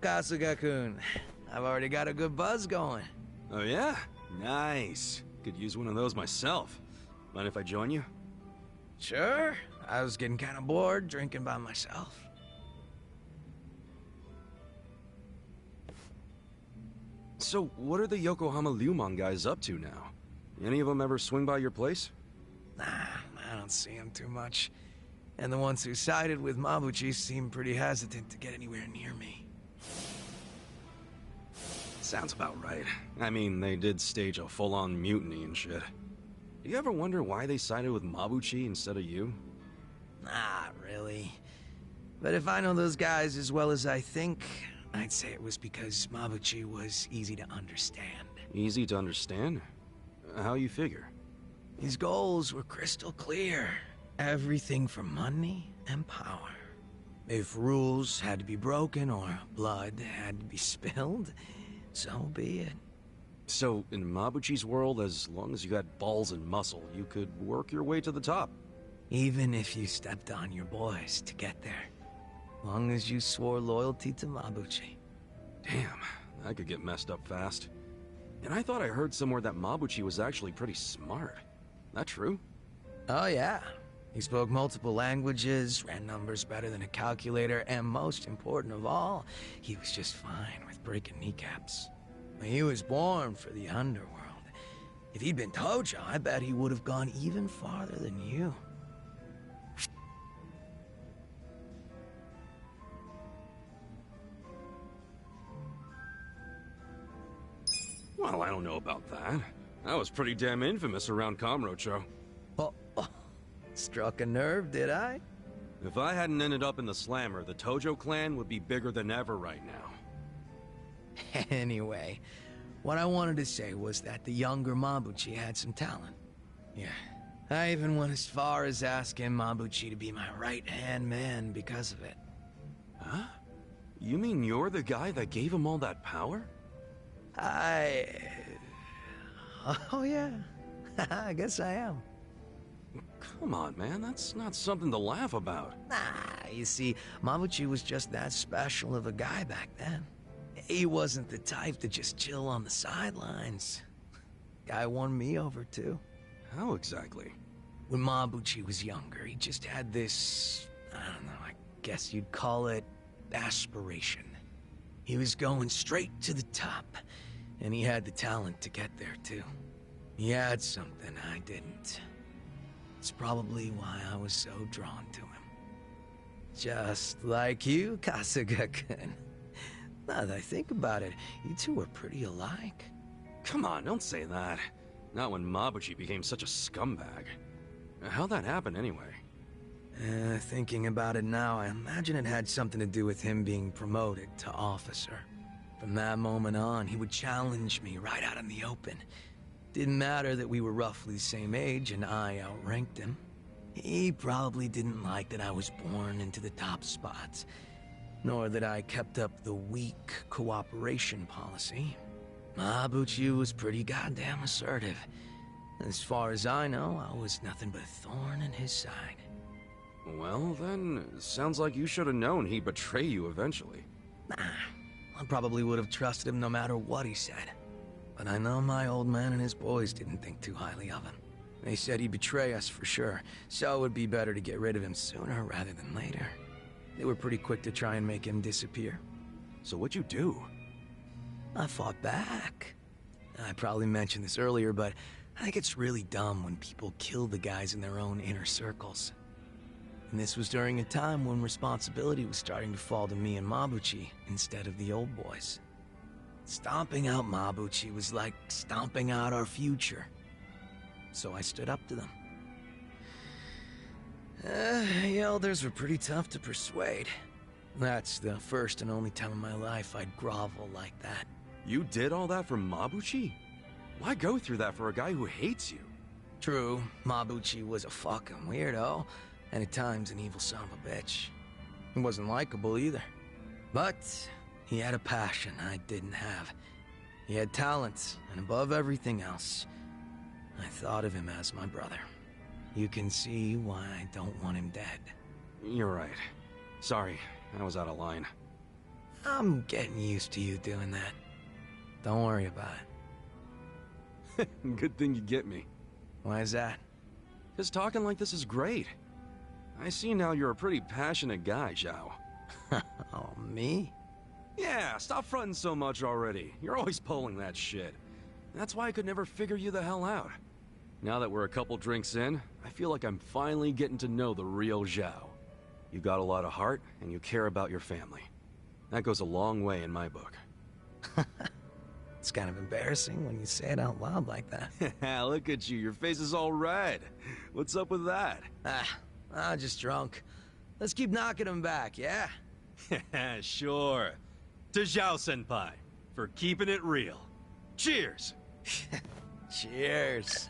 Kasuga-kun, I've already got a good buzz going. Oh yeah? Nice. Could use one of those myself. Mind if I join you? Sure. I was getting kind of bored drinking by myself. So, what are the Yokohama Ryuman guys up to now? Any of them ever swing by your place? Nah, I don't see them too much. And the ones who sided with Mabuchi seem pretty hesitant to get anywhere near me. Sounds about right. I mean, they did stage a full-on mutiny and shit. Do you ever wonder why they sided with Mabuchi instead of you? Not really. But if I know those guys as well as I think, I'd say it was because Mabuchi was easy to understand. Easy to understand? How you figure? His goals were crystal clear. Everything for money and power. If rules had to be broken or blood had to be spilled, so be it. So, in Mabuchi's world, as long as you had balls and muscle, you could work your way to the top. Even if you stepped on your boys to get there. Long as you swore loyalty to Mabuchi. Damn, that could get messed up fast. And I thought I heard somewhere that Mabuchi was actually pretty smart. That true? Oh yeah. He spoke multiple languages, ran numbers better than a calculator, and most important of all, he was just fine with breaking kneecaps. He was born for the underworld. If he'd been Tojo, I bet he would have gone even farther than you. Well, I don't know about that. I was pretty damn infamous around Kamurocho. Oh, struck a nerve, did I? If I hadn't ended up in the Slammer, the Tojo clan would be bigger than ever right now. Anyway, what I wanted to say was that the younger Mabuchi had some talent. Yeah, I even went as far as asking Mabuchi to be my right-hand man because of it. Huh? You mean you're the guy that gave him all that power? Oh yeah, I guess I am. Come on, man, that's not something to laugh about. Nah, you see, Mabuchi was just that special of a guy back then. He wasn't the type to just chill on the sidelines. Guy won me over too. How exactly? When Mabuchi was younger, he just had this, I don't know, I guess you'd call it aspiration. He was going straight to the top, and he had the talent to get there too. He had something I didn't. It's probably why I was so drawn to him. Just like you, Kasuga-kun. Now that I think about it, you two are pretty alike. Come on, don't say that. Not when Mabuchi became such a scumbag. How'd that happen anyway? Thinking about it now, I imagine it had something to do with him being promoted to officer. From that moment on, he would challenge me right out in the open. Didn't matter that we were roughly the same age and I outranked him. He probably didn't like that I was born into the top spots, nor that I kept up the weak cooperation policy. Mabuchi was pretty goddamn assertive. As far as I know, I was nothing but a thorn in his side. Well, then, sounds like you should have known he'd betray you eventually. Nah, I probably would have trusted him no matter what he said. But I know my old man and his boys didn't think too highly of him. They said he'd betray us for sure, so it would be better to get rid of him sooner rather than later. They were pretty quick to try and make him disappear. So what'd you do? I fought back. I probably mentioned this earlier, but I think it's really dumb when people kill the guys in their own inner circles. And this was during a time when responsibility was starting to fall to me and Mabuchi instead of the old boys. Stomping out Mabuchi was like stomping out our future. So I stood up to them. The elders were pretty tough to persuade. That's the first and only time in my life I'd grovel like that. You did all that for Mabuchi? Why go through that for a guy who hates you? True, Mabuchi was a fucking weirdo, and at times an evil son of a bitch. He wasn't likable either. But he had a passion I didn't have. He had talent, and above everything else, I thought of him as my brother. You can see why I don't want him dead. You're right. Sorry, I was out of line. I'm getting used to you doing that. Don't worry about it. Good thing you get me. Why is that? Because talking like this is great. I see now you're a pretty passionate guy, Zhao. Oh, me? Yeah, stop fronting so much already. You're always pulling that shit. That's why I could never figure you the hell out. Now that we're a couple drinks in, I feel like I'm finally getting to know the real Zhao. You got a lot of heart, and you care about your family. That goes a long way in my book. It's kind of embarrassing when you say it out loud like that. Look at you, your face is all red. What's up with that? I'm just drunk. Let's keep knocking him back, yeah? Sure. To Zhao-senpai, for keeping it real. Cheers! Cheers.